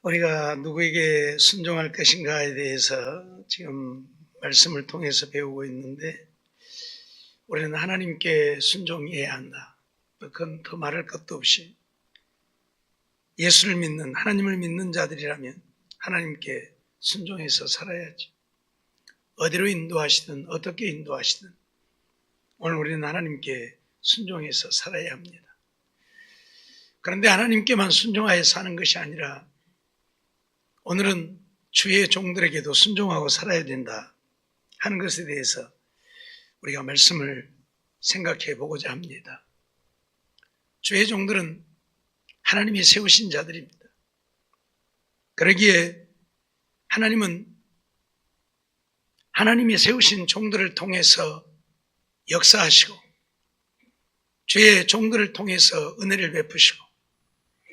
우리가 누구에게 순종할 것인가에 대해서 지금 말씀을 통해서 배우고 있는데, 우리는 하나님께 순종해야 한다. 그건 더 말할 것도 없이 예수를 믿는, 하나님을 믿는 자들이라면 하나님께 순종해서 살아야지. 어디로 인도하시든 어떻게 인도하시든 오늘 우리는 하나님께 순종해서 살아야 합니다. 그런데 하나님께만 순종하여 사는 것이 아니라 오늘은 주의 종들에게도 순종하고 살아야 된다 하는 것에 대해서 우리가 말씀을 생각해 보고자 합니다. 주의 종들은 하나님이 세우신 자들입니다. 그러기에 하나님은 하나님이 세우신 종들을 통해서 역사하시고 주의 종들을 통해서 은혜를 베푸시고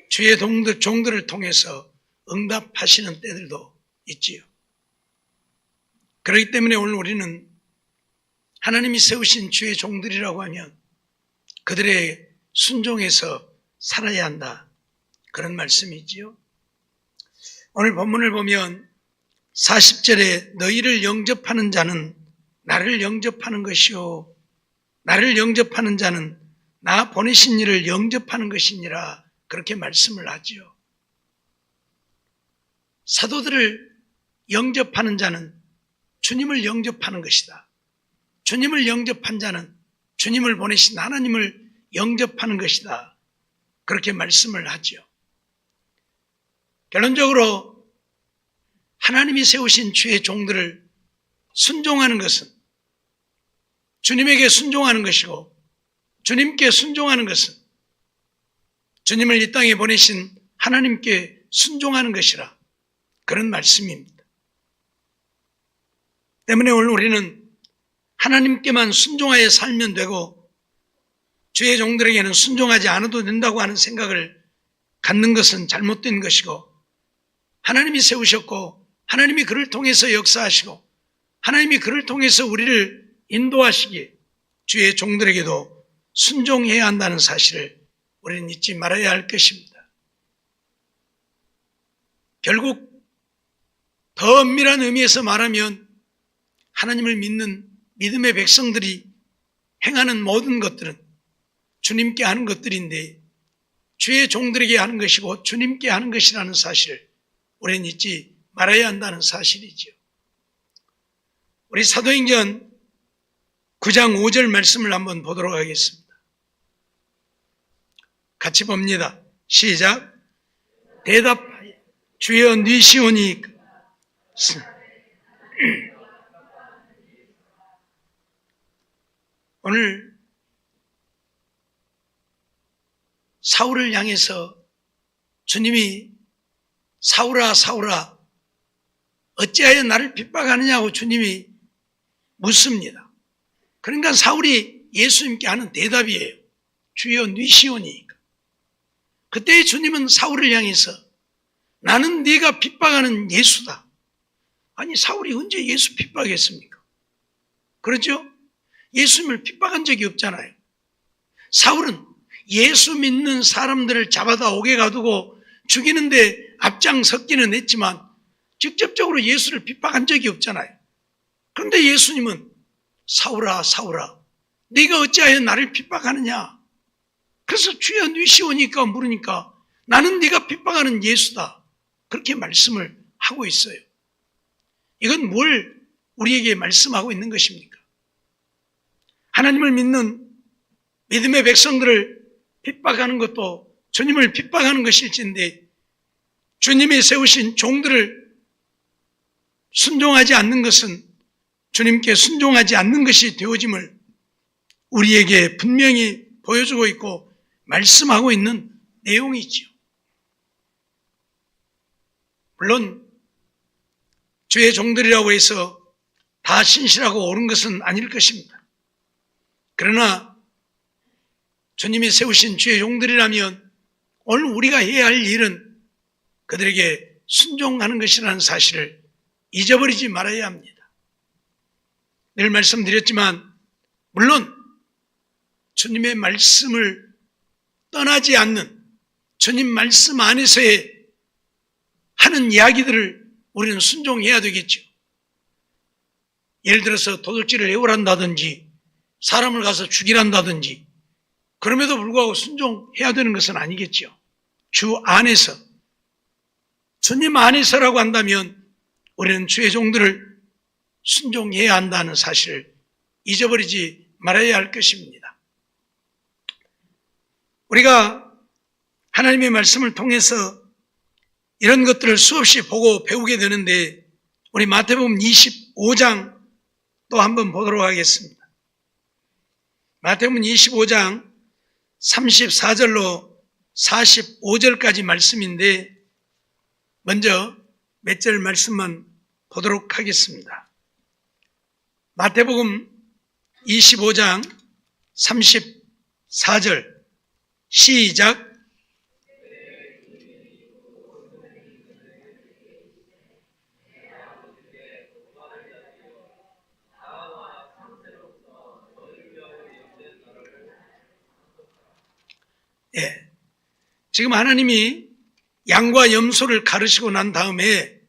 주의 종들을 통해서 응답하시는 때들도 있지요. 그렇기 때문에 오늘 우리는 하나님이 세우신 주의 종들이라고 하면 그들의 순종해서 살아야 한다, 그런 말씀이지요. 오늘 본문을 보면 40절에 너희를 영접하는 자는 나를 영접하는 것이요 나를 영접하는 자는 나 보내신 이를 영접하는 것이니라, 그렇게 말씀을 하지요. 사도들을 영접하는 자는 주님을 영접하는 것이다. 주님을 영접한 자는 주님을 보내신 하나님을 영접하는 것이다, 그렇게 말씀을 하지요. 결론적으로 하나님이 세우신 주의 종들을 순종하는 것은 주님에게 순종하는 것이고, 주님께 순종하는 것은 주님을 이 땅에 보내신 하나님께 순종하는 것이라, 그런 말씀입니다. 때문에 오늘 우리는 하나님께만 순종하여 살면 되고 주의 종들에게는 순종하지 않아도 된다고 하는 생각을 갖는 것은 잘못된 것이고, 하나님이 세우셨고 하나님이 그를 통해서 역사하시고 하나님이 그를 통해서 우리를 인도하시기에 주의 종들에게도 순종해야 한다는 사실을 우리는 잊지 말아야 할 것입니다. 결국 더 엄밀한 의미에서 말하면 하나님을 믿는 믿음의 백성들이 행하는 모든 것들은 주님께 하는 것들인데 주의 종들에게 하는 것이고 주님께 하는 것이라는 사실을 우리는 잊지 말아야 한다는 사실이죠. 우리 사도행전 9장 5절 말씀을 한번 보도록 하겠습니다. 같이 봅니다. 시작. 대답하여 주여 네 시오니이까. 오늘 사울을 향해서 주님이 사울아 사울아 어찌하여 나를 핍박하느냐고 주님이 묻습니다. 그러니까 사울이 예수님께 하는 대답이에요. 주여 네 시오니이까. 그때 주님은 사울을 향해서 나는 네가 핍박하는 예수다. 아니, 사울이 언제 예수 핍박했습니까? 그렇죠? 예수님을 핍박한 적이 없잖아요. 사울은 예수 믿는 사람들을 잡아다 옥에 가두고 죽이는데 앞장섰기는 했지만 직접적으로 예수를 핍박한 적이 없잖아요. 그런데 예수님은 사울아 사울아 네가 어찌하여 나를 핍박하느냐. 그래서 주여 네 시오니까 물으니까 나는 네가 핍박하는 예수다, 그렇게 말씀을 하고 있어요. 이건 뭘 우리에게 말씀하고 있는 것입니까? 하나님을 믿는 믿음의 백성들을 핍박하는 것도 주님을 핍박하는 것일진데 주님이 세우신 종들을 순종하지 않는 것은 주님께 순종하지 않는 것이 되어짐을 우리에게 분명히 보여주고 있고 말씀하고 있는 내용이지요. 물론 주의 종들이라고 해서 다 신실하고 옳은 것은 아닐 것입니다. 그러나 주님이 세우신 주의 종들이라면 오늘 우리가 해야 할 일은 그들에게 순종하는 것이라는 사실을 잊어버리지 말아야 합니다. 늘 말씀드렸지만 물론 주님의 말씀을 떠나지 않는 주님 말씀 안에서의 하는 이야기들을 우리는 순종해야 되겠죠. 예를 들어서 도둑질을 해오란다든지 사람을 가서 죽이란다든지 그럼에도 불구하고 순종해야 되는 것은 아니겠죠. 주 안에서, 주님 안에서라고 한다면 우리는 주의 종들을 순종해야 한다는 사실을 잊어버리지 말아야 할 것입니다. 우리가 하나님의 말씀을 통해서 이런 것들을 수없이 보고 배우게 되는데 우리 마태복음 25장 또 한번 보도록 하겠습니다. 마태복음 25장 34절로 45절까지 말씀인데 먼저 몇 절 말씀만 보도록 하겠습니다. 마태복음 25장 34절 시작. 예. 지금 하나님이 양과 염소를 가르시고 난 다음에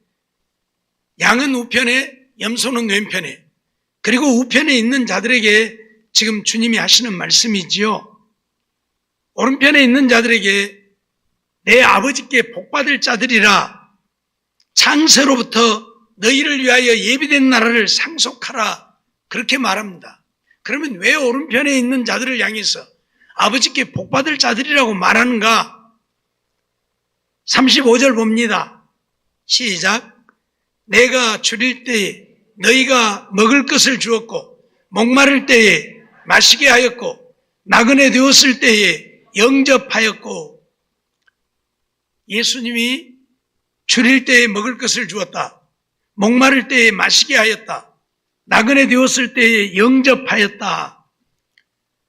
양은 우편에 염소는 왼편에 그리고 우편에 있는 자들에게 지금 주님이 하시는 말씀이지요. 오른편에 있는 자들에게 내 아버지께 복받을 자들이라 창세로부터 너희를 위하여 예비된 나라를 상속하라 그렇게 말합니다. 그러면 왜 오른편에 있는 자들을 향해서 아버지께 복받을 자들이라고 말하는가? 35절 봅니다. 시작. 내가 줄일 때에 너희가 먹을 것을 주었고 목마를 때에 마시게 하였고 나그네 되었을 때에 영접하였고. 예수님이 줄일 때에 먹을 것을 주었다. 목마를 때에 마시게 하였다. 나그네 되었을 때에 영접하였다.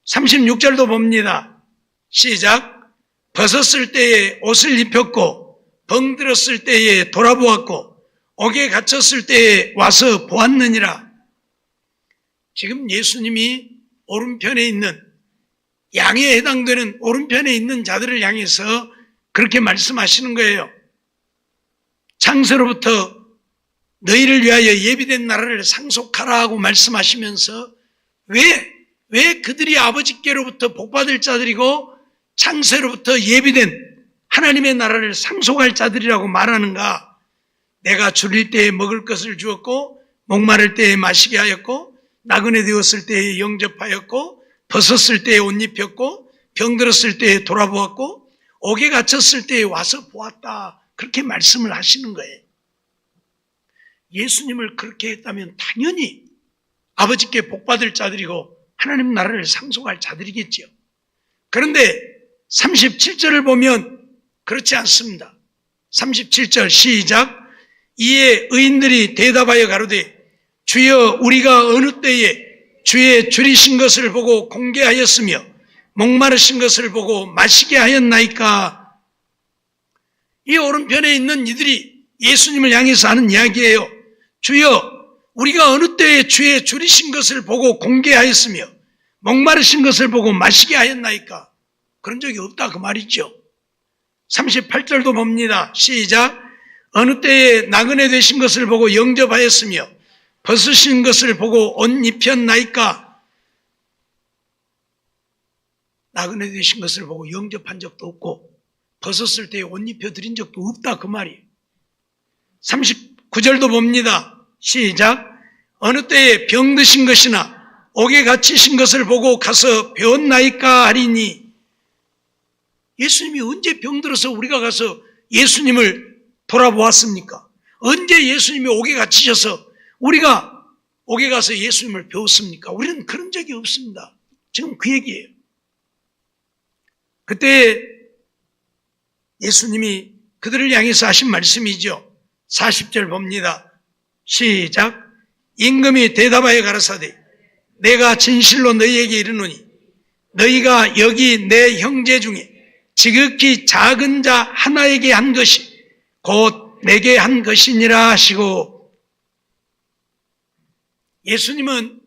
36절도 봅니다. 시작. 벗었을 때에 옷을 입혔고 병들었을 때에 돌아보았고 옥에 갇혔을 때에 와서 보았느니라. 지금 예수님이 오른편에 있는 양에 해당되는 오른편에 있는 자들을 향해서 그렇게 말씀하시는 거예요. 창세로부터 너희를 위하여 예비된 나라를 상속하라 하고 말씀하시면서 왜 그들이 아버지께로부터 복받을 자들이고 창세로부터 예비된 하나님의 나라를 상속할 자들이라고 말하는가? 내가 줄일 때에 먹을 것을 주었고 목마를 때에 마시게 하였고 나그네 되었을 때에 영접하였고 벗었을 때에 옷 입혔고 병들었을 때에 돌아보았고 옥에 갇혔을 때에 와서 보았다. 그렇게 말씀을 하시는 거예요. 예수님을 그렇게 했다면 당연히 아버지께 복받을 자들이고 하나님 나라를 상속할 자들이겠죠. 그런데 37절을 보면 그렇지 않습니다. 37절 시작. 이에 의인들이 대답하여 가로되 주여 우리가 어느 때에 주의 줄이신 것을 보고 공개하였으며 목마르신 것을 보고 마시게 하였나이까. 이 오른편에 있는 이들이 예수님을 향해서 하는 이야기예요. 주여 우리가 어느 때에 주의 줄이신 것을 보고 공개하였으며 목마르신 것을 보고 마시게 하였나이까. 그런 적이 없다 그 말이죠. 38절도 봅니다. 시작. 어느 때에 나그네 되신 것을 보고 영접하였으며 벗으신 것을 보고 옷 입혔나이까. 나그네 되신 것을 보고 영접한 적도 없고 벗었을 때에 옷 입혀드린 적도 없다 그 말이에요. 39절도 봅니다. 시작. 어느 때에 병드신 것이나 옥에 갇히신 것을 보고 가서 배웠나이까 하리니. 예수님이 언제 병들어서 우리가 가서 예수님을 돌아보았습니까? 언제 예수님이 옥에 갇히셔서 우리가 옥에 가서 예수님을 배웠습니까? 우리는 그런 적이 없습니다. 지금 그 얘기예요. 그때 예수님이 그들을 향해서 하신 말씀이죠. 40절 봅니다. 시작. 임금이 대답하여 가라사대 내가 진실로 너희에게 이르노니 너희가 여기 내 형제 중에 지극히 작은 자 하나에게 한 것이 곧 내게 한 것이니라 하시고. 예수님은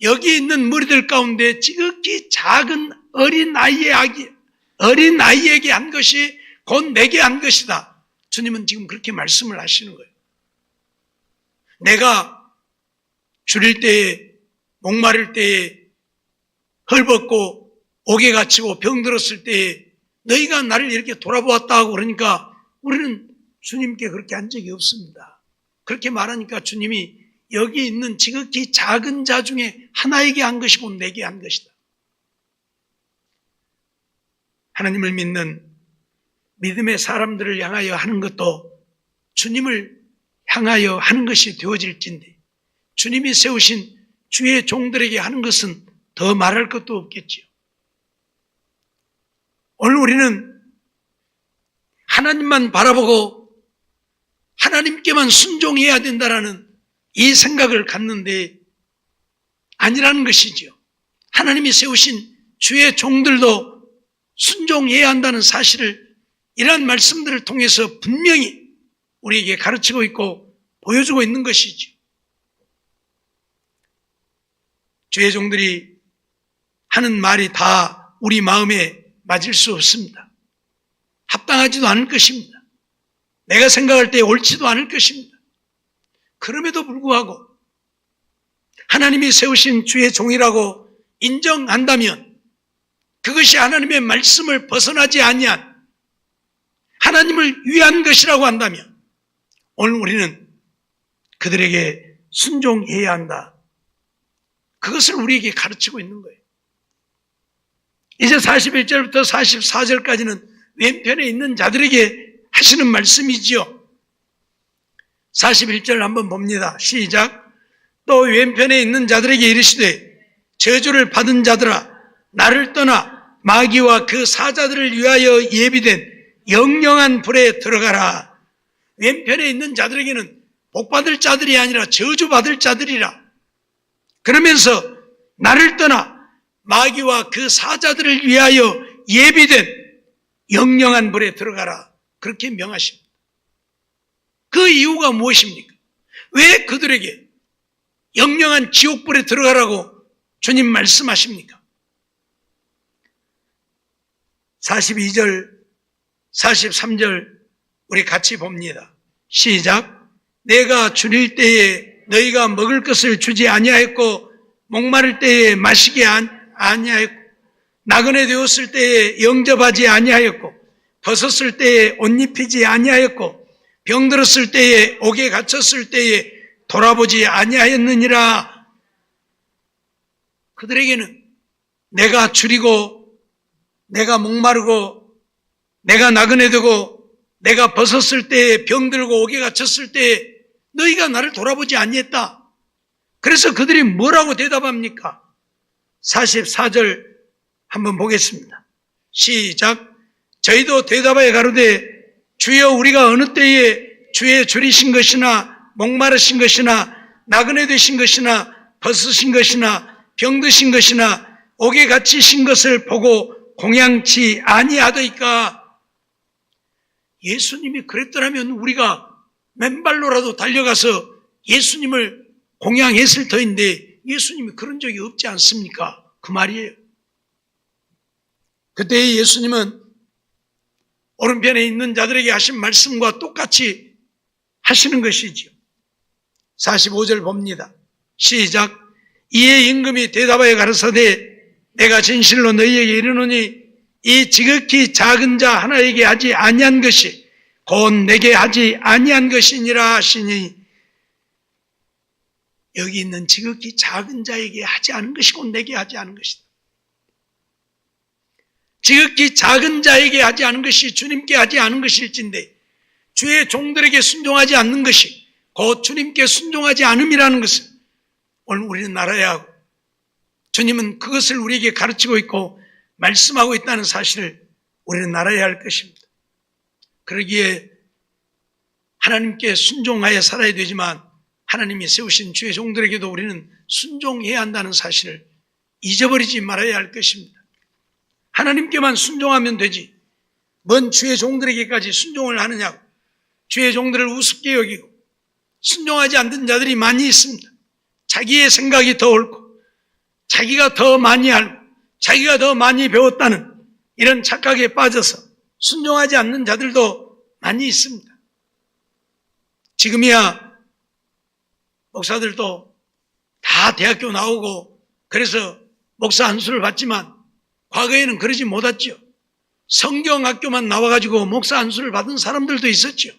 여기 있는 무리들 가운데 지극히 작은 어린 아이에게 한 것이 곧 내게 한 것이다. 주님은 지금 그렇게 말씀을 하시는 거예요. 내가 줄일 때에, 목마를 때에, 헐벗고 옥에 갇히고 병들었을 때에 너희가 나를 이렇게 돌아보았다 하고 그러니까 우리는 주님께 그렇게 한 적이 없습니다. 그렇게 말하니까 주님이 여기 있는 지극히 작은 자 중에 하나에게 한 것이고 내게 한 것이다. 하나님을 믿는 믿음의 사람들을 향하여 하는 것도 주님을 향하여 하는 것이 되어질진데 주님이 세우신 주의 종들에게 하는 것은 더 말할 것도 없겠지요. 오늘 우리는 하나님만 바라보고 하나님께만 순종해야 된다라는 이 생각을 갖는데 아니라는 것이지요. 하나님이 세우신 주의 종들도 순종해야 한다는 사실을 이러한 말씀들을 통해서 분명히 우리에게 가르치고 있고 보여주고 있는 것이지요. 주의 종들이 하는 말이 다 우리 마음에 맞을 수 없습니다. 합당하지도 않을 것입니다. 내가 생각할 때 옳지도 않을 것입니다. 그럼에도 불구하고 하나님이 세우신 주의 종이라고 인정한다면 그것이 하나님의 말씀을 벗어나지 아니한 하나님을 위한 것이라고 한다면 오늘 우리는 그들에게 순종해야 한다. 그것을 우리에게 가르치고 있는 거예요. 이제 41절부터 44절까지는 왼편에 있는 자들에게 하시는 말씀이지요. 41절 한번 봅니다. 시작. 또 왼편에 있는 자들에게 이르시되 저주를 받은 자들아 나를 떠나 마귀와 그 사자들을 위하여 예비된 영영한 불에 들어가라. 왼편에 있는 자들에게는 복받을 자들이 아니라 저주받을 자들이라. 그러면서 나를 떠나 마귀와 그 사자들을 위하여 예비된 영영한 불에 들어가라. 그렇게 명하십니다. 그 이유가 무엇입니까? 왜 그들에게 영영한 지옥불에 들어가라고 주님 말씀하십니까? 42절, 43절 우리 같이 봅니다. 시작. 내가 줄일 때에 너희가 먹을 것을 주지 아니하였고 목마를 때에 마시게 아니하였고 나그네 되었을 때에 영접하지 아니하였고 벗었을 때에 옷 입히지 아니하였고 병들었을 때에 옥에 갇혔을 때에 돌아보지 아니하였느니라. 그들에게는 내가 줄이고 내가 목마르고 내가 나그네 되고 내가 벗었을 때에 병들고 옥에 갇혔을 때에 너희가 나를 돌아보지 아니했다. 그래서 그들이 뭐라고 대답합니까? 44절 한번 보겠습니다. 시작. 저희도 대답하여 가로되 주여 우리가 어느 때에 주의 줄이신 것이나 목마르신 것이나 나그네 되신 것이나 벗으신 것이나 병드신 것이나 옥에 갇히신 것을 보고 공양치 아니하더이까. 예수님이 그랬더라면 우리가 맨발로라도 달려가서 예수님을 공양했을 터인데 예수님이 그런 적이 없지 않습니까? 그 말이에요. 그때 예수님은 오른편에 있는 자들에게 하신 말씀과 똑같이 하시는 것이지요. 45절 봅니다. 시작. 이에 임금이 대답하여 가라사대 내가 진실로 너희에게 이르노니 이 지극히 작은 자 하나에게 하지 아니한 것이 곧 내게 하지 아니한 것이니라 하시니 여기 있는 지극히 작은 자에게 하지 않은 것이 곧 내게 하지 않은 것이다. 지극히 작은 자에게 하지 않은 것이 주님께 하지 않은 것일진데 주의 종들에게 순종하지 않는 것이 곧 주님께 순종하지 않음이라는 것을 오늘 우리는 알아야 하고 주님은 그것을 우리에게 가르치고 있고 말씀하고 있다는 사실을 우리는 알아야 할 것입니다. 그러기에 하나님께 순종하여 살아야 되지만 하나님이 세우신 주의 종들에게도 우리는 순종해야 한다는 사실을 잊어버리지 말아야 할 것입니다. 하나님께만 순종하면 되지 뭔 주의 종들에게까지 순종을 하느냐고 주의 종들을 우습게 여기고 순종하지 않는 자들이 많이 있습니다. 자기의 생각이 더 옳고 자기가 더 많이 알고 자기가 더 많이 배웠다는 이런 착각에 빠져서 순종하지 않는 자들도 많이 있습니다. 지금이야 목사들도 다 대학교 나오고 그래서 목사 안수를 받지만 과거에는 그러지 못했죠. 성경학교만 나와가지고 목사 안수를 받은 사람들도 있었죠.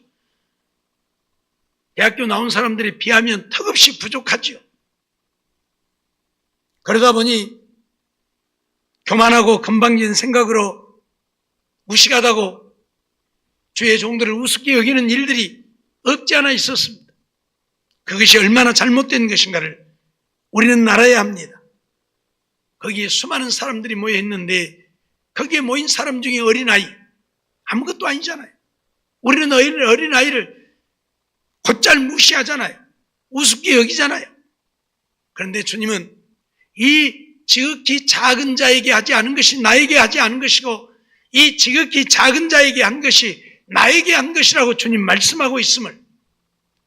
대학교 나온 사람들에 비하면 턱없이 부족하죠. 그러다 보니 교만하고 건방진 생각으로 무식하다고 주의 종들을 우습게 여기는 일들이 없지 않아 있었습니다. 그것이 얼마나 잘못된 것인가를 우리는 알아야 합니다. 거기에 수많은 사람들이 모여 있는데 거기에 모인 사람 중에 어린아이 아무것도 아니잖아요. 우리는 어린아이를 곧잘 무시하잖아요. 우습게 여기잖아요. 그런데 주님은 이 지극히 작은 자에게 하지 않은 것이 나에게 하지 않은 것이고 이 지극히 작은 자에게 한 것이 나에게 한 것이라고 주님 말씀하고 있음을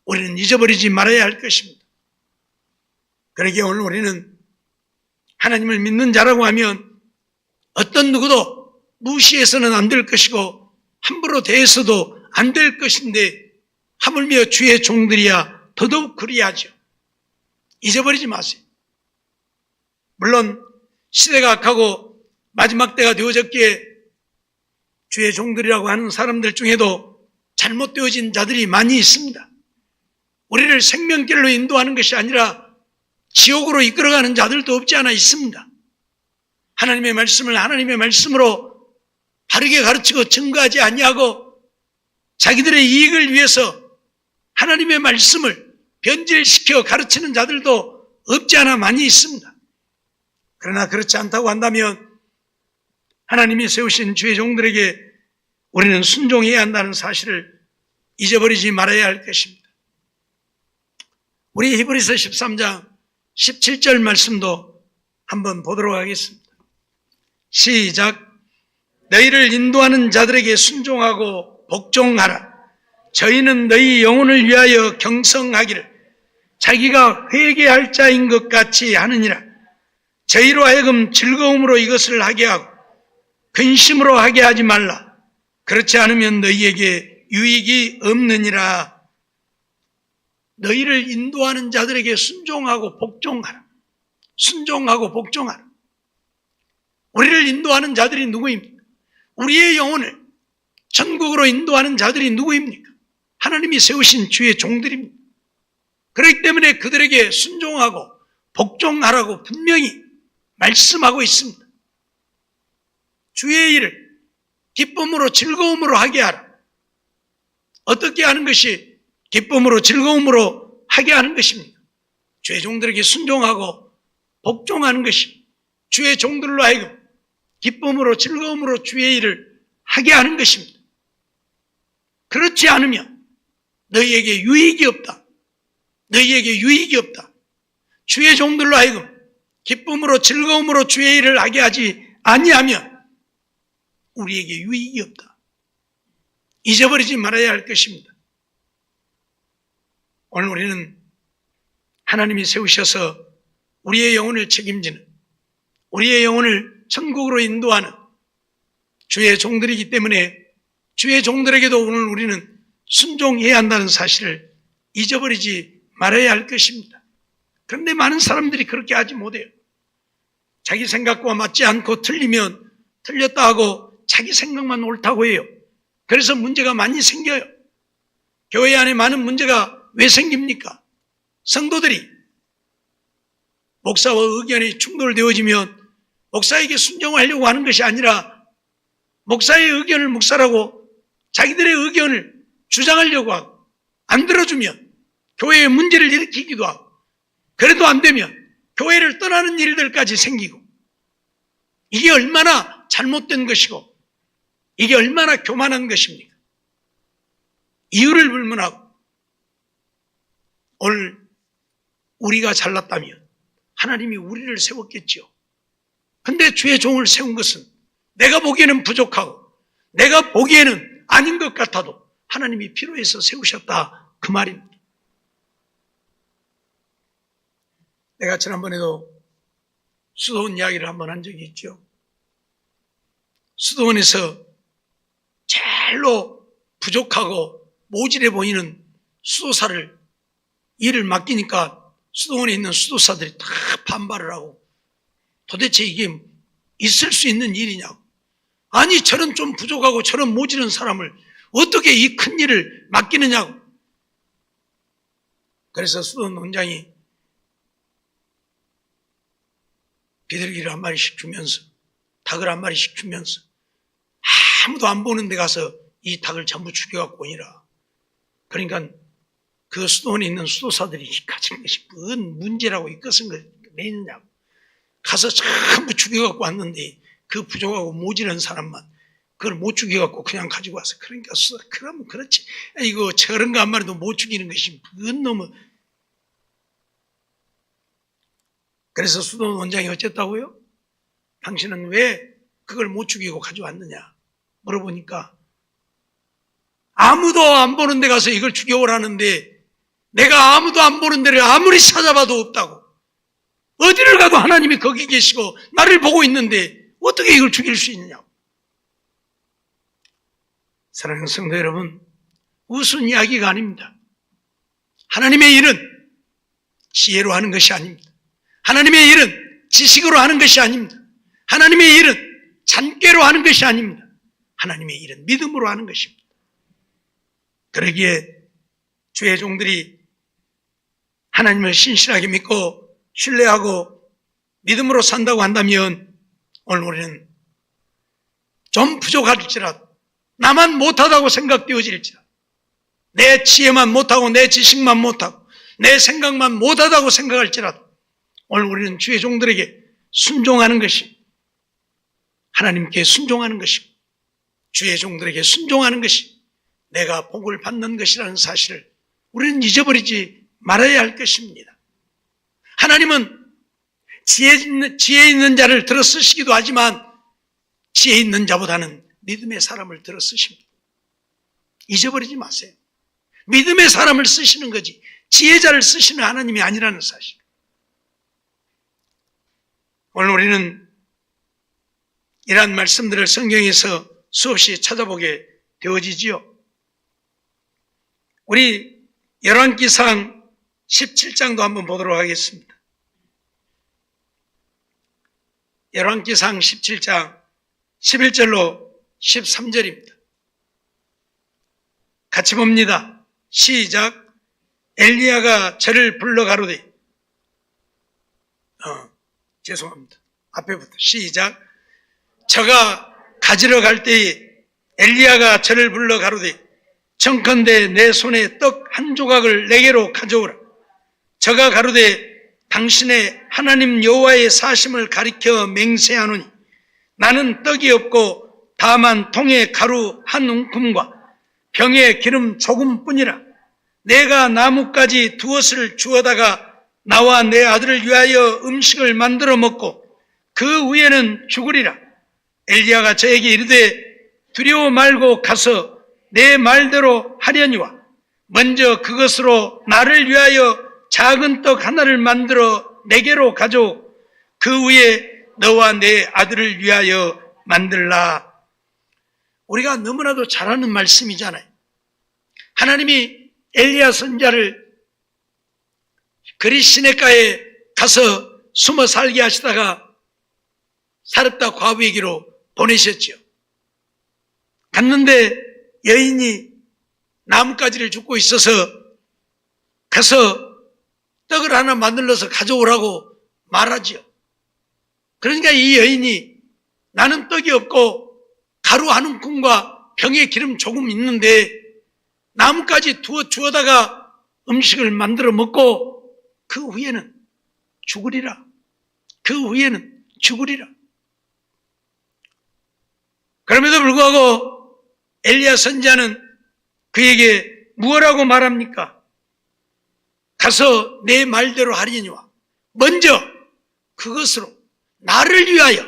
우리는 잊어버리지 말아야 할 것입니다. 그러기에 오늘 우리는 하나님을 믿는 자라고 하면 어떤 누구도 무시해서는 안 될 것이고 함부로 대해서도 안 될 것인데 하물며 주의 종들이야 더더욱 그리하죠. 잊어버리지 마세요. 물론 시대가 악하고 마지막 때가 되어졌기에 주의 종들이라고 하는 사람들 중에도 잘못되어진 자들이 많이 있습니다. 우리를 생명길로 인도하는 것이 아니라 지옥으로 이끌어가는 자들도 없지 않아 있습니다. 하나님의 말씀을 하나님의 말씀으로 바르게 가르치고 증거하지 아니하고 자기들의 이익을 위해서 하나님의 말씀을 변질시켜 가르치는 자들도 없지 않아 많이 있습니다. 그러나 그렇지 않다고 한다면 하나님이 세우신 주의 종들에게 우리는 순종해야 한다는 사실을 잊어버리지 말아야 할 것입니다. 우리 히브리서 13장 17절 말씀도 한번 보도록 하겠습니다. 시작. 너희를 인도하는 자들에게 순종하고 복종하라. 저희는 너희 영혼을 위하여 경성하기를 자기가 회개할 자인 것 같이 하느니라. 저희로 하여금 즐거움으로 이것을 하게 하고 근심으로 하게 하지 말라. 그렇지 않으면 너희에게 유익이 없느니라. 너희를 인도하는 자들에게 순종하고 복종하라. 순종하고 복종하라. 우리를 인도하는 자들이 누구입니까? 우리의 영혼을 천국으로 인도하는 자들이 누구입니까? 하나님이 세우신 주의 종들입니다. 그렇기 때문에 그들에게 순종하고 복종하라고 분명히 말씀하고 있습니다. 주의 일을 기쁨으로 즐거움으로 하게 하라. 어떻게 하는 것이 기쁨으로 즐거움으로 하게 하는 것입니까? 주의 종들에게 순종하고 복종하는 것이 주의 종들로 하여금 기쁨으로 즐거움으로 주의 일을 하게 하는 것입니다. 그렇지 않으면 너희에게 유익이 없다. 너희에게 유익이 없다. 주의 종들로 하여금 기쁨으로 즐거움으로 주의 일을 하게 하지 아니하면 우리에게 유익이 없다. 잊어버리지 말아야 할 것입니다. 오늘 우리는 하나님이 세우셔서 우리의 영혼을 책임지는, 우리의 영혼을 천국으로 인도하는 주의 종들이기 때문에 주의 종들에게도 오늘 우리는 순종해야 한다는 사실을 잊어버리지 말아야 할 것입니다. 그런데 많은 사람들이 그렇게 하지 못해요. 자기 생각과 맞지 않고 틀리면 틀렸다 하고 자기 생각만 옳다고 해요. 그래서 문제가 많이 생겨요. 교회 안에 많은 문제가 왜 생깁니까? 성도들이 목사와 의견이 충돌되어지면 목사에게 순종하려고 하는 것이 아니라 목사의 의견을 묵살하고 자기들의 의견을 주장하려고 하고 안 들어주면 교회에 문제를 일으키기도 하고 그래도 안 되면 교회를 떠나는 일들까지 생기고 이게 얼마나 잘못된 것이고 이게 얼마나 교만한 것입니까? 이유를 불문하고 오늘 우리가 잘났다면 하나님이 우리를 세웠겠지요. 근데 주의 종을 세운 것은 내가 보기에는 부족하고 내가 보기에는 아닌 것 같아도 하나님이 필요해서 세우셨다 그 말입니다. 내가 지난번에도 수도원 이야기를 한번 한 적이 있죠. 수도원에서 제일로 부족하고 모질해 보이는 수도사를 일을 맡기니까 수도원에 있는 수도사들이 다 반발을 하고 도대체 이게 있을 수 있는 일이냐고. 아니 저런 좀 부족하고 저런 모질은 사람을 어떻게 이 큰 일을 맡기느냐고. 그래서 수도원 원장이 비둘기를 한 마리씩 주면서 닭을 한 마리씩 주면서 아무도 안 보는 데 가서 이 닭을 전부 죽여갖고 오니라. 그러니까 그 수도원에 있는 수도사들이 가진 것이 뭔 문제라고 이것은 걸 내느냐고. 가서 전부 죽여갖고 왔는데 그 부족하고 모질한 사람만 그걸 못 죽여갖고 그냥 가지고 와서. 그러니까 그러면 그렇지. 이거 저런 거 한 마리도 못 죽이는 것이 뭔 놈의. 그래서 수도원 원장이 어쨌다고요? 당신은 왜 그걸 못 죽이고 가져왔느냐 물어보니까 아무도 안 보는 데 가서 이걸 죽여오라는데 내가 아무도 안 보는 데를 아무리 찾아봐도 없다고. 어디를 가도 하나님이 거기 계시고 나를 보고 있는데 어떻게 이걸 죽일 수 있느냐고. 사랑하는 성도 여러분, 우스운 이야기가 아닙니다. 하나님의 일은 지혜로 하는 것이 아닙니다. 하나님의 일은 지식으로 하는 것이 아닙니다. 하나님의 일은 잔꾀로 하는 것이 아닙니다. 하나님의 일은 믿음으로 하는 것입니다. 그러기에 주의 종들이 하나님을 신실하게 믿고 신뢰하고 믿음으로 산다고 한다면 오늘 우리는 좀 부족할지라도 나만 못하다고 생각되어질지라도 내 지혜만 못하고 내 지식만 못하고 내 생각만 못하다고 생각할지라도 오늘 우리는 주의 종들에게 순종하는 것이 하나님께 순종하는 것이고 주의 종들에게 순종하는 것이 내가 복을 받는 것이라는 사실을 우리는 잊어버리지 말아야 할 것입니다. 하나님은 지혜 있는 자를 들어 쓰시기도 하지만 지혜 있는 자보다는 믿음의 사람을 들어 쓰십니다. 잊어버리지 마세요. 믿음의 사람을 쓰시는 거지 지혜자를 쓰시는 하나님이 아니라는 사실. 오늘 우리는 이러한 말씀들을 성경에서 수없이 찾아보게 되어지지요. 우리 열왕기상 17장도 한번 보도록 하겠습니다. 열왕기상 17장 11절로 13절입니다. 같이 봅니다. 시작. 엘리야가 저를 불러 가로되 죄송합니다. 앞에부터 시작. 저가 가지러 갈 때에 엘리야가 저를 불러 가로되 청컨대 내 손에 떡 한 조각을 내게로 가져오라. 저가 가로되 당신의 하나님 여호와의 사심을 가리켜 맹세하노니 나는 떡이 없고 다만 통에 가루 한 움큼과 병에 기름 조금뿐이라. 내가 나뭇가지 두엇을 주워다가 나와 내 아들을 위하여 음식을 만들어 먹고 그 후에는 죽으리라. 엘리야가 저에게 이르되 두려워 말고 가서 내 말대로 하려니와 먼저 그것으로 나를 위하여 작은 떡 하나를 만들어 내게로 가져오. 그 후에 너와 내 아들을 위하여 만들라. 우리가 너무나도 잘 아는 말씀이잖아요. 하나님이 엘리야 선지자를 그리 시냇가에 가서 숨어 살게 하시다가 사렙다 과부에게로 보내셨죠. 갔는데 여인이 나뭇가지를 줍고 있어서 가서 떡을 하나 만들어서 가져오라고 말하지요. 그러니까 이 여인이 나는 떡이 없고 가루 한 움큼과 병에 기름 조금 있는데 나뭇가지 주워다가 음식을 만들어 먹고 그 후에는 죽으리라. 그 후에는 죽으리라. 그럼에도 불구하고 엘리야 선지자는 그에게 무엇라고 말합니까? 가서 내 말대로 하리니와 먼저 그것으로 나를 위하여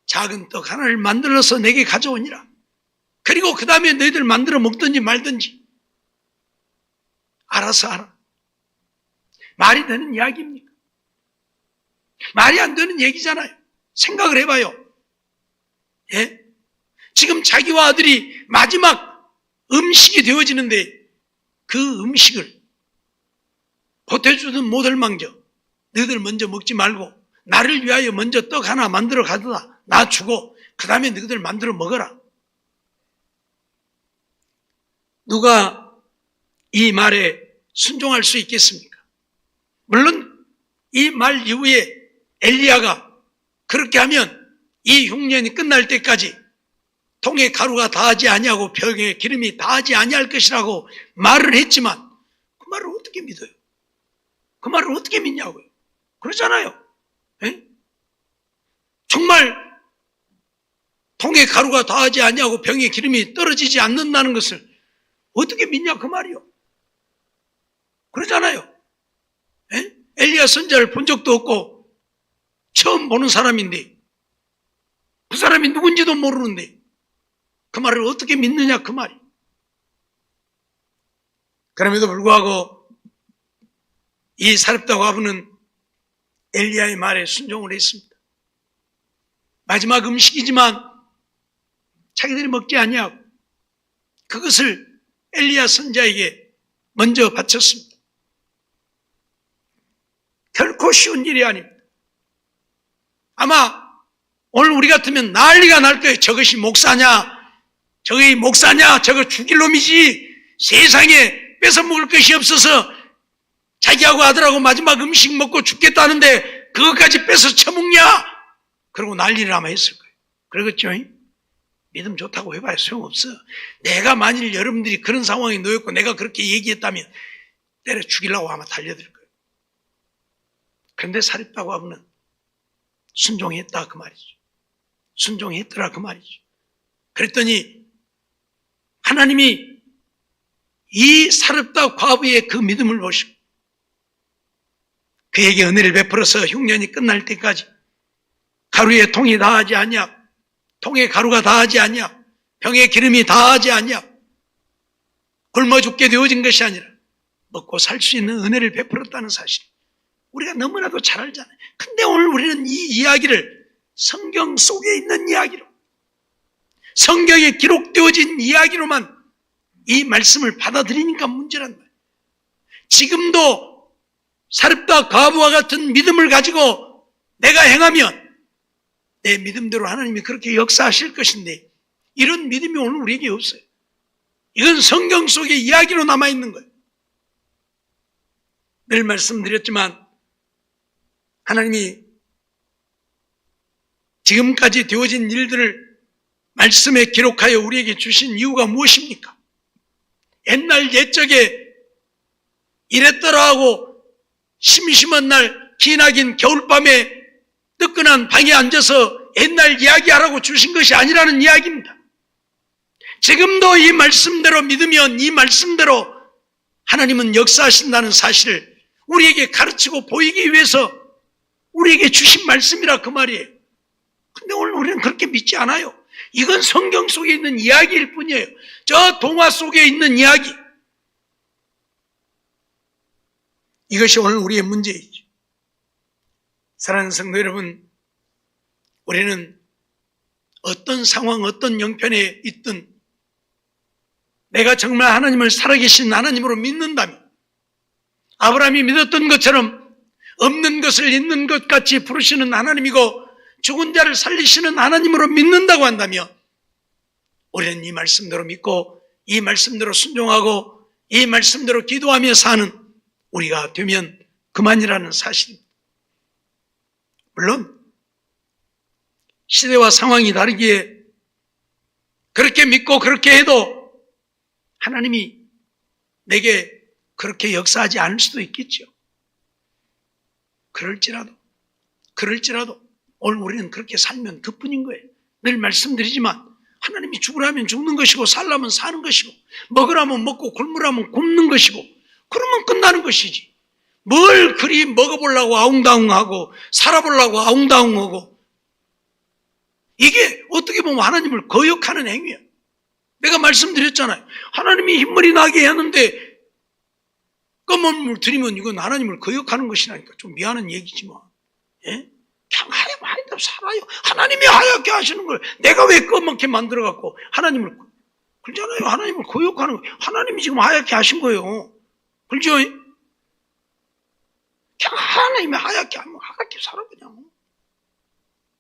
작은 떡 하나를 만들어서 내게 가져오니라. 그리고 그 다음에 너희들 만들어 먹든지 말든지 알아서 하라. 말이 되는 이야기입니까? 말이 안 되는 얘기잖아요. 생각을 해봐요. 예? 지금 자기와 아들이 마지막 음식이 되어지는데 그 음식을 보태주든 못할망정 너희들 먼저 먹지 말고 나를 위하여 먼저 떡 하나 만들어 가져다 나 주고 그 다음에 너희들 만들어 먹어라. 누가 이 말에 순종할 수 있겠습니까? 물론 이 말 이후에 엘리야가 그렇게 하면 이 흉년이 끝날 때까지 통에 가루가 다하지 아니하고 벽에 기름이 다하지 아니할 것이라고 말을 했지만 그 말을 어떻게 믿어요? 그 말을 어떻게 믿냐고요? 그러잖아요. 에? 정말 통에 가루가 다하지 아니하고 병에 기름이 떨어지지 않는다는 것을 어떻게 믿냐 그 말이요. 그러잖아요. 에? 엘리야 선지자를 본 적도 없고 처음 보는 사람인데 그 사람이 누군지도 모르는데 그 말을 어떻게 믿느냐 그 말이. 그럼에도 불구하고 이 사렙다 과부는 엘리야의 말에 순종을 했습니다. 마지막 음식이지만 자기들이 먹지 아니하고 그것을 엘리야 선지자에게 먼저 바쳤습니다. 결코 쉬운 일이 아닙니다. 아마 오늘 우리 같으면 난리가 날 거예요. 저것이 목사냐? 저게 목사냐? 저거 죽일 놈이지. 세상에 뺏어 먹을 것이 없어서 자기하고 아들하고 마지막 음식 먹고 죽겠다는데 그것까지 뺏어 처먹냐? 그러고 난리를 아마 했을 거예요. 그러겠죠? 믿음 좋다고 해봐야 소용없어. 내가 만일 여러분들이 그런 상황에 놓였고 내가 그렇게 얘기했다면 때려 죽이려고 아마 달려들 거예요. 그런데 사렙다 과부는 순종했다 그 말이죠. 순종했더라 그 말이죠. 그랬더니 하나님이 이 사렙다 과부의 그 믿음을 보시고 그에게 은혜를 베풀어서 흉년이 끝날 때까지 가루에 통이 다하지 아니하고 통에 가루가 다하지 아니하고 병에 기름이 다하지 아니하고 굶어 죽게 되어진 것이 아니라 먹고 살 수 있는 은혜를 베풀었다는 사실 우리가 너무나도 잘 알잖아요. 근데 오늘 우리는 이 이야기를 성경 속에 있는 이야기로 성경에 기록되어진 이야기로만 이 말씀을 받아들이니까 문제란 말이에요. 지금도 사렙다 과부와 같은 믿음을 가지고 내가 행하면 내 믿음대로 하나님이 그렇게 역사하실 것인데 이런 믿음이 오늘 우리에게 없어요. 이건 성경 속의 이야기로 남아있는 거예요. 늘 말씀드렸지만 하나님이 지금까지 되어진 일들을 말씀에 기록하여 우리에게 주신 이유가 무엇입니까? 옛날 옛적에 이랬더라 하고 심심한 날 기나긴 겨울밤에 뜨끈한 방에 앉아서 옛날 이야기하라고 주신 것이 아니라는 이야기입니다. 지금도 이 말씀대로 믿으면 이 말씀대로 하나님은 역사하신다는 사실을 우리에게 가르치고 보이기 위해서 우리에게 주신 말씀이라 그 말이에요. 근데 오늘 우리는 그렇게 믿지 않아요. 이건 성경 속에 있는 이야기일 뿐이에요. 저 동화 속에 있는 이야기. 이것이 오늘 우리의 문제이죠. 사랑하는 성도 여러분, 우리는 어떤 상황, 어떤 형편에 있든 내가 정말 하나님을 살아계신 하나님으로 믿는다면 아브라함이 믿었던 것처럼 없는 것을 있는 것 같이 부르시는 하나님이고 죽은 자를 살리시는 하나님으로 믿는다고 한다면 우리는 이 말씀대로 믿고 이 말씀대로 순종하고 이 말씀대로 기도하며 사는 우리가 되면 그만이라는 사실입니다. 물론 시대와 상황이 다르기에 그렇게 믿고 그렇게 해도 하나님이 내게 그렇게 역사하지 않을 수도 있겠죠. 그럴지라도 오늘 우리는 그렇게 살면 그뿐인 거예요. 늘 말씀드리지만 하나님이 죽으라면 죽는 것이고 살라면 사는 것이고 먹으라면 먹고 굶으라면 굶는 것이고 그러면 끝나는 것이지. 뭘 그리 먹어보려고 아웅다웅하고 살아보려고 아웅다웅하고 이게 어떻게 보면 하나님을 거역하는 행위야. 내가 말씀드렸잖아요. 하나님이 흰머리 나게 하는데 검은 물 들이면 이건 하나님을 거역하는 것이라니까. 좀 미안한 얘기지만 예? 그냥 하얗게 살아요. 하나님이 하얗게 하시는 걸 내가 왜 검게 만들어갖고 하나님을 그렇잖아요. 하나님을 거역하는 거예요. 하나님이 지금 하얗게 하신 거예요. 그렇죠? 그냥 하나님이 하얗게 하면 하얗게 살아 그냥.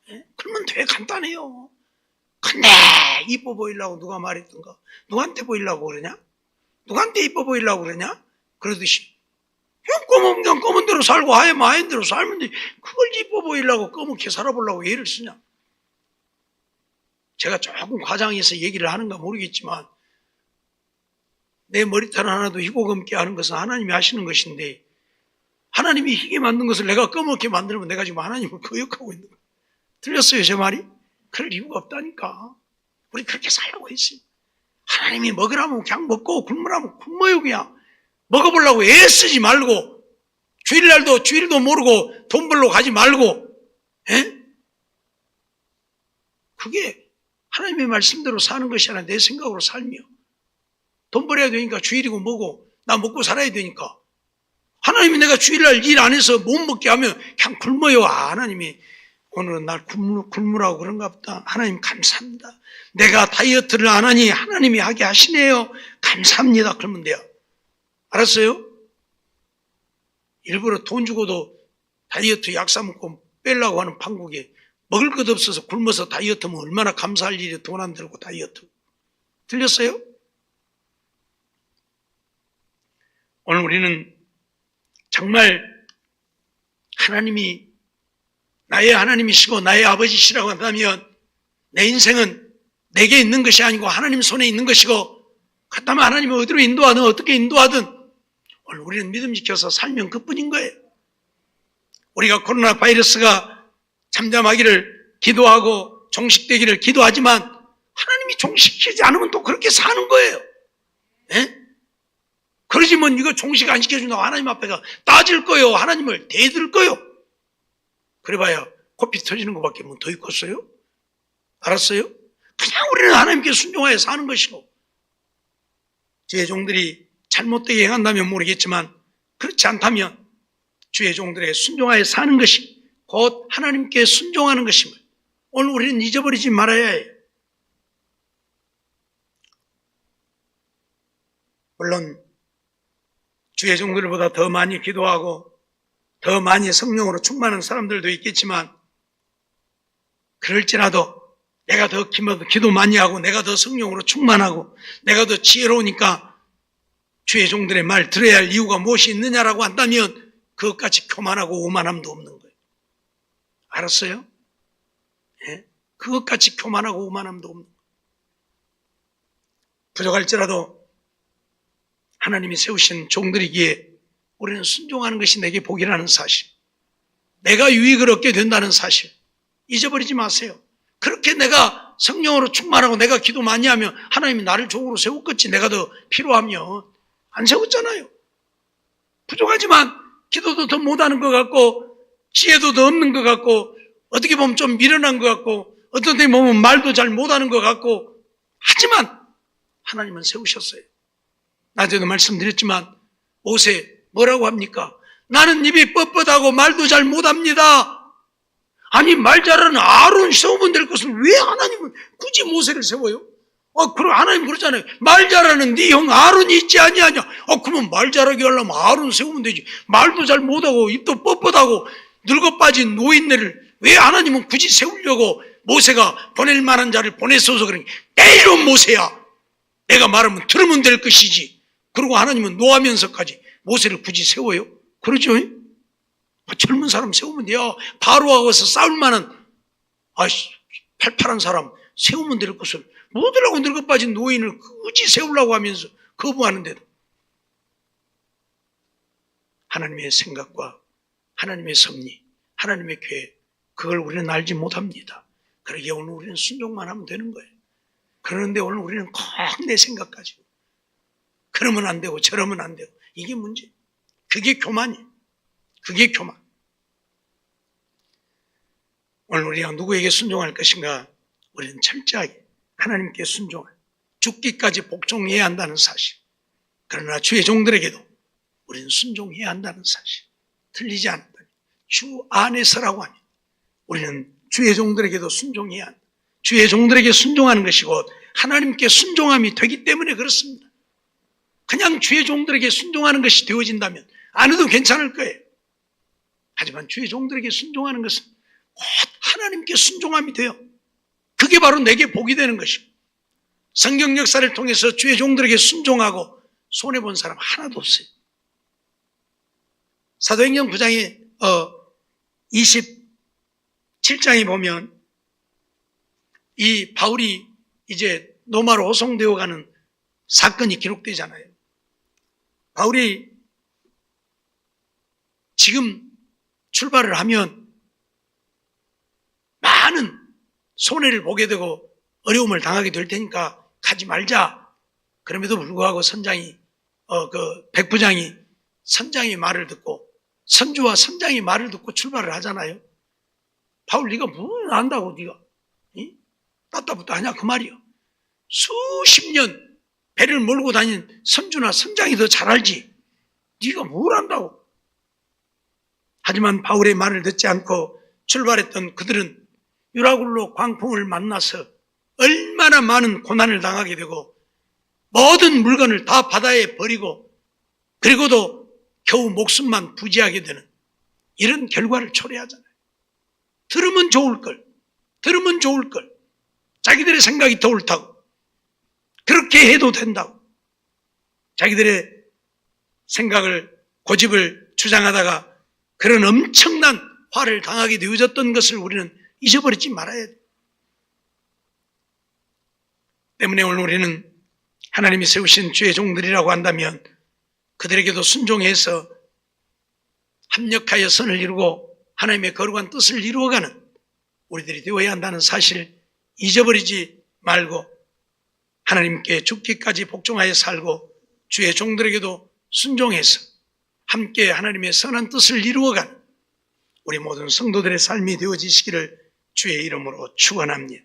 예? 그러면 되게 간단해요. 근데 이뻐 보이려고 누가 말했던가? 누구한테 보이려고 그러냐? 누구한테 이뻐 보이려고 그러냐? 그러듯이 그냥 검은 대로 살고 하얀 하얀 대로 살면 돼. 그걸 이뻐 보이려고 검게 살아보려고 예를 쓰냐? 제가 조금 과장해서 얘기를 하는가 모르겠지만 내 머리털 하나도 희고 검게 하는 것은 하나님이 하시는 것인데 하나님이 희게 만든 것을 내가 검게 만들면 내가 지금 하나님을 거역하고 있는 거예요. 들렸어요 제 말이? 그럴 이유가 없다니까. 우리 그렇게 살라고 했어요. 하나님이 먹으라면 그냥 먹고 굶으라면 굶어요. 그냥 먹어보려고 애쓰지 말고 주일도 모르고 돈 벌러 가지 말고. 에? 그게 하나님의 말씀대로 사는 것이 아니라 내 생각으로 살며 돈 벌어야 되니까 주일이고 뭐고 나 먹고 살아야 되니까 하나님이 내가 주일날 일 안 해서 못 먹게 하면 그냥 굶어요. 하나님이 오늘은 날 굶으라고 그런가 보다. 하나님 감사합니다. 내가 다이어트를 안 하니 하나님이 하게 하시네요. 감사합니다. 그러면 돼요. 알았어요? 일부러 돈 주고도 다이어트 약 사 먹고 빼려고 하는 판국에 먹을 것 없어서 굶어서 다이어트면 얼마나 감사할 일이에요. 돈 안 들고 다이어트. 들렸어요? 오늘 우리는 정말 하나님이 나의 하나님이시고 나의 아버지시라고 한다면 내 인생은 내게 있는 것이 아니고 하나님 손에 있는 것이고 그렇다면 하나님이 어디로 인도하든 어떻게 인도하든 오늘 우리는 믿음 지켜서 살면 그뿐인 거예요. 우리가 코로나 바이러스가 잠잠하기를 기도하고 종식되기를 기도하지만 하나님이 종식시키지 않으면 또 그렇게 사는 거예요. 에? 그러지만 이거 종식 안 시켜준다고 하나님 앞에가 따질 거예요. 하나님을 대들 거예요. 그래봐야 코피 터지는 것밖에 뭐 더 있겠어요? 알았어요? 그냥 우리는 하나님께 순종하여 사는 것이고 주의 종들이 잘못되게 행한다면 모르겠지만 그렇지 않다면 주의 종들에게 순종하여 사는 것이 곧 하나님께 순종하는 것임을 오늘 우리는 잊어버리지 말아야 해요. 물론 주의 종들보다 더 많이 기도하고 더 많이 성령으로 충만한 사람들도 있겠지만 그럴지라도 내가 더 기도 많이 하고 내가 더 성령으로 충만하고 내가 더 지혜로우니까 주의 종들의 말 들어야 할 이유가 무엇이 있느냐라고 한다면 그것까지 교만하고 오만함도 없는 거예요. 알았어요? 예? 그것까지 교만하고 오만함도 없는 거예요. 부족할지라도 하나님이 세우신 종들이기에 우리는 순종하는 것이 내게 복이라는 사실, 내가 유익을 얻게 된다는 사실 잊어버리지 마세요. 그렇게 내가 성령으로 충만하고 내가 기도 많이 하면 하나님이 나를 종으로 세웠겠지. 내가 더 필요하면 안 세웠잖아요. 부족하지만 기도도 더 못하는 것 같고 지혜도 더 없는 것 같고 어떻게 보면 좀 미련한 것 같고 어떤 때 보면 말도 잘 못하는 것 같고 하지만 하나님은 세우셨어요. 낮에도 말씀드렸지만 모세 뭐라고 합니까? 나는 입이 뻣뻣하고 말도 잘 못합니다. 아니 말 잘하는 아론 세우면 될 것을 왜 하나님은 굳이 모세를 세워요? 그럼 하나님 그러잖아요. 말 잘하는 네 형 아론이 있지 아니하냐? 그러면 말 잘하게 하려면 아론 세우면 되지. 말도 잘 못하고 입도 뻣뻣하고 늙어 빠진 노인네를 왜 하나님은 굳이 세우려고 모세가 보낼 만한 자를 보냈어서 그러니 내 이름 모세야. 내가 말하면 들으면 될 것이지. 그리고 하나님은 노하면서까지 모세를 굳이 세워요? 그러죠? 젊은 사람 세우면 돼요. 바로하고 서 싸울 만한 팔팔한 사람 세우면 될 것을 뭐들하고 늙어 빠진 노인을 굳이 세우려고 하면서 거부하는데도 하나님의 생각과 하나님의 섭리, 하나님의 계획 그걸 우리는 알지 못합니다. 그러기에 오늘 우리는 순종만 하면 되는 거예요. 그런데 오늘 우리는 꼭 내 생각 가지고 그러면 안 되고 저러면 안 되고 이게 문제. 그게 교만이에요. 그게 교만. 오늘 우리가 누구에게 순종할 것인가? 우리는 철저하게 하나님께 순종할 죽기까지 복종해야 한다는 사실. 그러나 주의 종들에게도 우리는 순종해야 한다는 사실. 틀리지 않는다. 주 안에서라고 하니 우리는 주의 종들에게도 순종해야 한다. 주의 종들에게 순종하는 것이 곧 하나님께 순종함이 되기 때문에 그렇습니다. 그냥 주의 종들에게 순종하는 것이 되어진다면 안 해도 괜찮을 거예요. 하지만 주의 종들에게 순종하는 것은 곧 하나님께 순종함이 돼요. 그게 바로 내게 복이 되는 것이고, 성경 역사를 통해서 주의 종들에게 순종하고 손해본 사람 하나도 없어요. 사도행전 9장에 27장에 보면 이 바울이 이제 로마로 호송되어 가는 사건이 기록되잖아요. 바울이 지금 출발을 하면 많은 손해를 보게 되고 어려움을 당하게 될 테니까 가지 말자. 그럼에도 불구하고 백부장이 선장의 말을 듣고, 선주와 선장의 말을 듣고 출발을 하잖아요. 바울, 네가 뭘 안다고 네가 따따붙다 하냐 그 말이요. 수십 년 배를 몰고 다닌 선주나 선장이 더 잘 알지. 네가 뭘 안다고. 하지만 바울의 말을 듣지 않고 출발했던 그들은 유라굴로 광풍을 만나서 얼마나 많은 고난을 당하게 되고 모든 물건을 다 바다에 버리고 그리고도 겨우 목숨만 부지하게 되는 이런 결과를 초래하잖아요. 들으면 좋을 걸. 자기들의 생각이 더 옳다고. 그렇게 해도 된다고. 자기들의 생각을, 고집을 주장하다가 그런 엄청난 화를 당하게 되어졌던 것을 우리는 잊어버리지 말아야 돼요. 때문에 오늘 우리는 하나님이 세우신 주의 종들이라고 한다면 그들에게도 순종해서 합력하여 선을 이루고 하나님의 거룩한 뜻을 이루어가는 우리들이 되어야 한다는 사실을 잊어버리지 말고 하나님께 죽기까지 복종하여 살고 주의 종들에게도 순종해서 함께 하나님의 선한 뜻을 이루어가는 우리 모든 성도들의 삶이 되어지시기를 주의 이름으로 축원합니다.